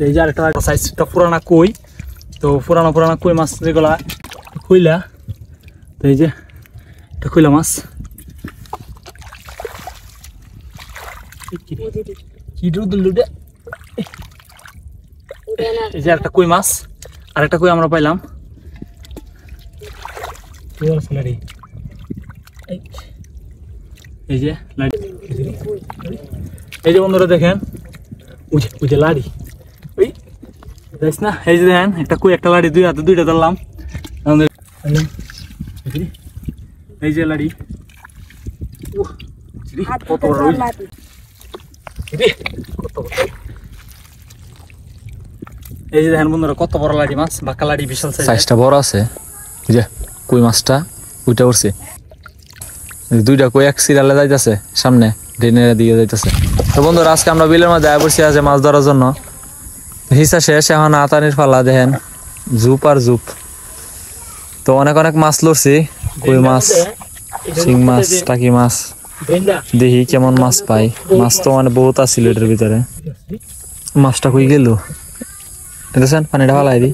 এই যে আরেকটা সাইজটা পুরানা কই, তো পুরানা কই মাছ যেগুলা কইলা, তো এই যে এটা কইলা মাছ কি দুধ। এই যে একটা কই মাছ, আরেকটা কই আমরা পাইলাম। এই যে লাড়ি, এই যে বন্ধুরা দেখেন ওই যে লাড়ি, ওই দেখ না, এই যে দেখেন একটা কই একটা লাড়ি, দুই হাতে দুইটা ধরলাম। এই যে লাড়ি কত বড়, এই যে দেখেন বন্ধুরা কত বড় লাড়ি মাছ, বাঁকা লাড়ি, বিশাল সাইজটা বড় আছে। এই যে কই মাছটা উইটা উঠছে, দুইটা কই এক সিরিয়ালে যাইতেছে, সামনে ড্রেনের দিকে যাইতেছে। তো বন্ধুরা আজকে আমরা বিলের মধ্যে আয় পড়ছি আছে মাছ ধরার জন্য। হিসা শেষ, এখন আতানির ফালা, দেখেন জুপ আর জুপ। তো অনেক মাছ লড়ছি, কই মাছ, শিং মাছ, টাকি মাছ, দেখি কেমন মাছ পাই। মাছ তো মানে বহুত আছিল এটার ভিতরে। মাছটা কই গেল দেখছেন, পানিটা ফালাই দি,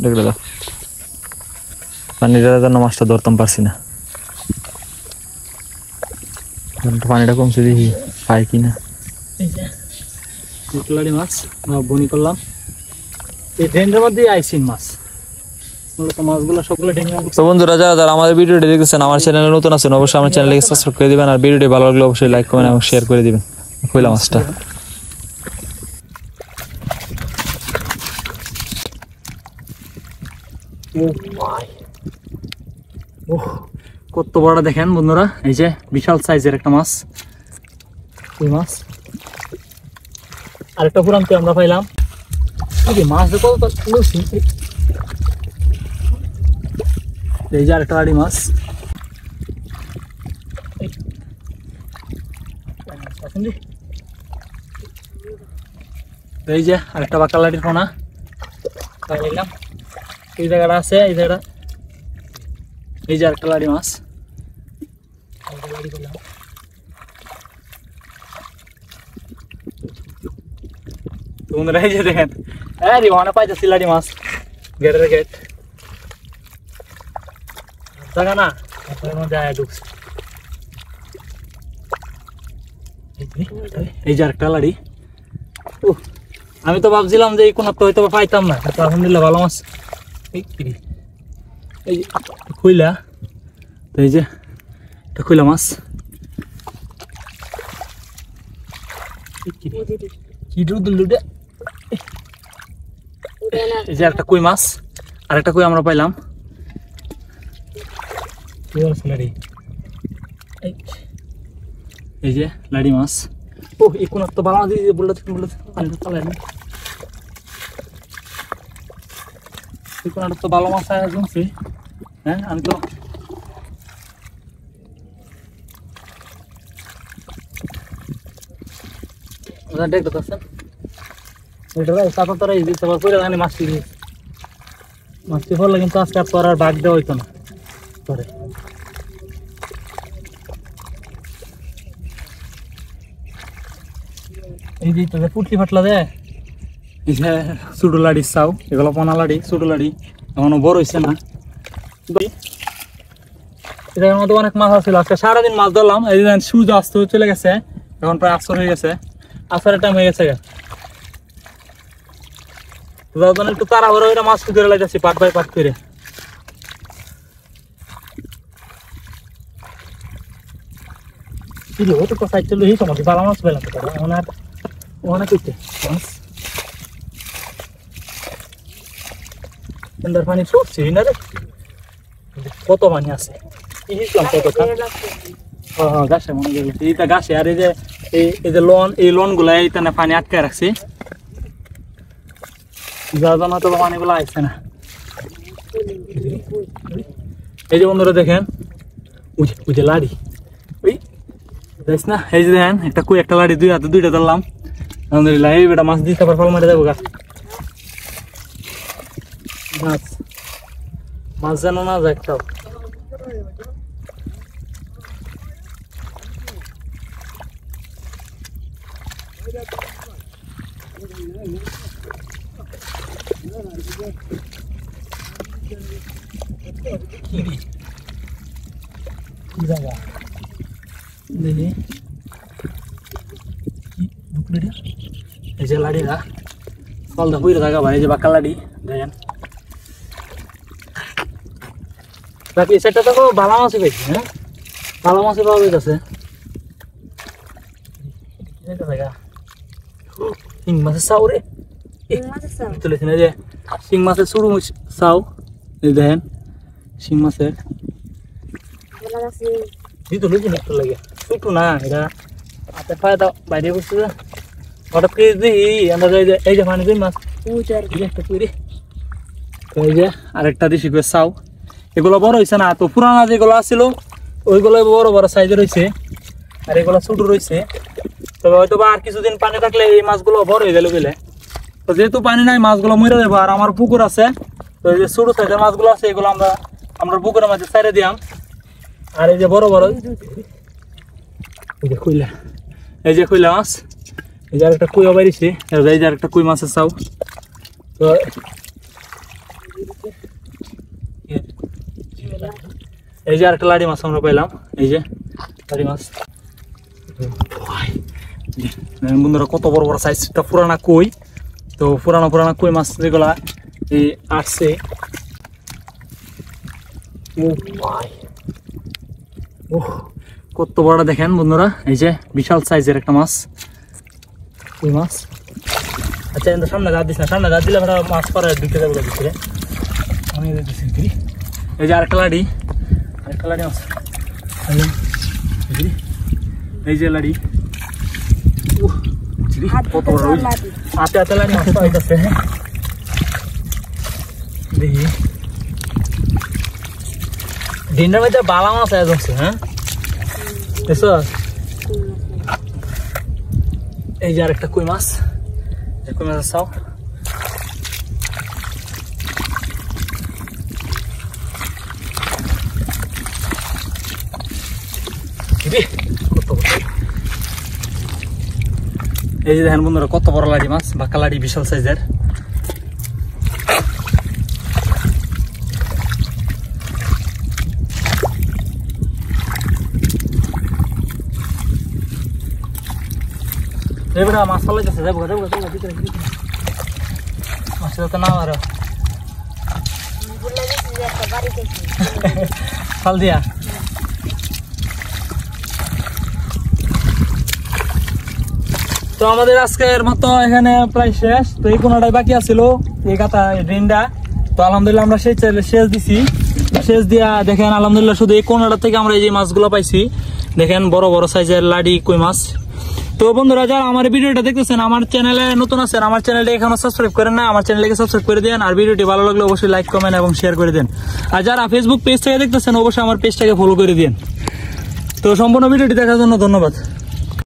দেখলে তো পানিটার জন্য মাছটা ধরতাম পারছি না। পানিটা কমছে, দেখি পাই কিনা। মাছ বনি করলাম এই ড্রেনের মধ্যে আইসিং মাছ। তো বন্ধুরা যারা আমাদের ভিডিওটি দেখতেছেন, আমার চ্যানেলে নতুন আছেন, অবশ্যই আমার চ্যানেলকে সাবস্ক্রাইব করে দিবেন, আর ভিডিওটি ভালো লাগলে অবশ্যই লাইক কমেন্ট এবং শেয়ার করে দিবেন। কইলা মাছটা কত বড় দেখেন বন্ধুরা, এই যে বিশাল সাইজের একটা মাছ, কই মাছ। আরেকটা পুরানতে আমরা পাইলাম, মাছ কত, এই যে আরেকটা লাড়ি মাছ। এই যে আরেকটা বাঁকা লাড়ির পোনা পাইলাম, এই জায়গাটা আছে, এই জায়গাটা, এই যে আরেকটা লাড়ি মাছ। তোমরা এই যে দেখেন, হ্যাঁ রিওয়ানা পাইতেছি লাড়ি মাছ, গেটের গেট জায়গা না, ঢুকছে। এই যে আরেকটা লাড়ি। আমি তো ভাবছিলাম যে এই কোন হয়তো পাইতাম না, আলহামদুলিল্লাহ ভালো মাছ। এই যে কইলা, তো এই যে এটা কইলা মাছ, কি দুধ। এই যে একটা কই মাছ, আরেকটা কই আমরা পাইলাম। এই যে লাড়ি মাছ। ও এই কোন তো ভালো মাছ দিয়ে বললে পানিটা চালাই না, এই কোন তো ভালো মাছ জমছে। হ্যাঁ আমি তো দেখতে পাচ্ছেন, মাছটি পড়লে কিন্তু আজকে আর বাঘ দেওয়া হইতো না। এই যে পুটলি ফাটলা দেয়, এই যে ছোটো লাড়ির চাও, এগুলো পোনা লাড়ি, ছোটো লাড়ি এখনো বড় হয়েছে না। এটার মধ্যে অনেক মাছ আছিল, আজকে সারাদিন মাছ ধরলাম। এই যে সূর্য অস্ত চলে গেছে, এখন প্রায় আসর হয়ে গেছে, আসরের টাইম হয়ে গেছে। একটু তাড়াহুড়ো করে মাছ ধরে লাগাচ্ছি, পাট বাই পাট করে। সাইড চলো, এই তোমাকে ভালো মাছ পেলাম অনেক পানি ছুটছে না রে, কত পানি আছে গাছে, মনে করছি এইটা গাছে। আর এই যে লন, এই লন গুলা এইখানে পানি আটকে রাখছে, যার জন্য তো পানিগুলো আসছে না। এই যে বন্ধুরা দেখেন ওই যে লাড়ি, ওই দেখ না, এই যে দেখেন একটা কই একটা লাড়ি, দুই হাতে দুইটা ধরলাম। আলহামদুলিল্লাহ এই বেটা মাছ দিতে পার, ফল মারে যাবো গাছ। মাছ যেন না যায় একটাও। এই যে লাড়িরা পালদা পুইরা থাকা ভাই, এই যে বাঁকা লাড়ি দেখেন। বাকি সেটা তো ভালো মাছই পেয়েছি, হ্যাঁ ভালো মাছই পাওয়া যাইতেছে। শিং মাছের চাউ রে, তুলেছেন এই যে শিং মাছের শুরু চাউ, এই দেখেন শিং মাছের তুলেছেন একটু লাগে ছোটো না, এটা হাতে পায়ে দাও বাইরে বসছে যে হঠাৎ করে দিই আমরা এই যে পানি দিই মাছ একটা পুরি। এই যে আরেকটা দিছি চাউ, এগুলো বড় হয়েছে না, তো পুরানা যেগুলো আছিল ওইগুলো বড় বড় সাইজের রয়েছে, আর এগুলো ছোট রয়েছে। তবে হয়তো বা আর কিছুদিন পানি থাকলে এই মাছগুলো বড় হয়ে গেল গেলে, তো যেহেতু পানি নাই মাছগুলো মরে যাবো। আর আমার পুকুর আছে, তো এই যে ছোট সাইজের মাছগুলো আছে এগুলো আমরা পুকুরের মাঝে ছাইড়ে দিলাম। আর এই যে বড় বড় এই যে কইলা, এই যে কইলা মাছ, এই যে আরেকটা কুইয়া বাইরেছে, এই যে আরেকটা কুই মাছের চাও। তো এই যে আরেকটা লাড়ি মাছ আমরা পাইলাম, এই যে লাড়ি মাছ। বন্ধুরা কত বড় বড় সাইজটা পুরানা কই, তো পুরানা কই মাছ যেগুলা এই আসছে। কত বড় দেখেন বন্ধুরা, এই যে বিশাল সাইজের একটা মাছ, কই মাছ। আচ্ছা কিন্তু সামনে গাছ দিস না, সামনে গাছ দিলে মাছ পরে ঢুকে যাবো ভিতরে। আমি এই যে আরেকটা লাড়ি মাছ, এই যে লাড়ি কত বড় হাতে হাতে লাড়ি মাছ পাইতেছে। দেখি দিনটার মধ্যে বালা মাছ আসছে, হ্যাঁ এই যে আরেকটা কই মাছ, কই মাছের চাও। এই যে দেখেন বন্ধুরা কত বড় লাড়ি মাছ, বাঁকা লাড়ি বিশাল সাইজের। এবারে মাছ ফালাইতেছে, যাবো মাছটা তো না আর ফাল দিয়া। তো আমাদের আজকের মতো এখানে প্রায় শেষ। তো এই কোনাটাই বাকি আছিল, এই কাটা ড্রেনটা। তো আলহামদুলিল্লাহ আমরা শেষ দিছি। শেষ দিয়া দেখেন আলহামদুলিল্লাহ শুধু এই কোনাটা থেকে আমরা এই যে মাছগুলো পাইছি, দেখেন বড় বড় সাইজের লাড়ি কই মাছ। তো বন্ধুরা যারা আমার ভিডিওটা দেখতেছেন, আমার চ্যানেলে নতুন আছেন, আমার চ্যানেলটা এখনো সাবস্ক্রাইব করেন না, আমার চ্যানেলকে সাবস্ক্রাইব করে দেন। আর ভিডিওটি ভালো লাগলে অবশ্যই লাইক কমেন্ট এবং শেয়ার করে দেন। আর যারা ফেসবুক পেজ থেকে দেখতেছেন অবশ্যই আমার পেজটাকে ফলো করে দেন। তো সম্পূর্ণ ভিডিওটি দেখার জন্য ধন্যবাদ।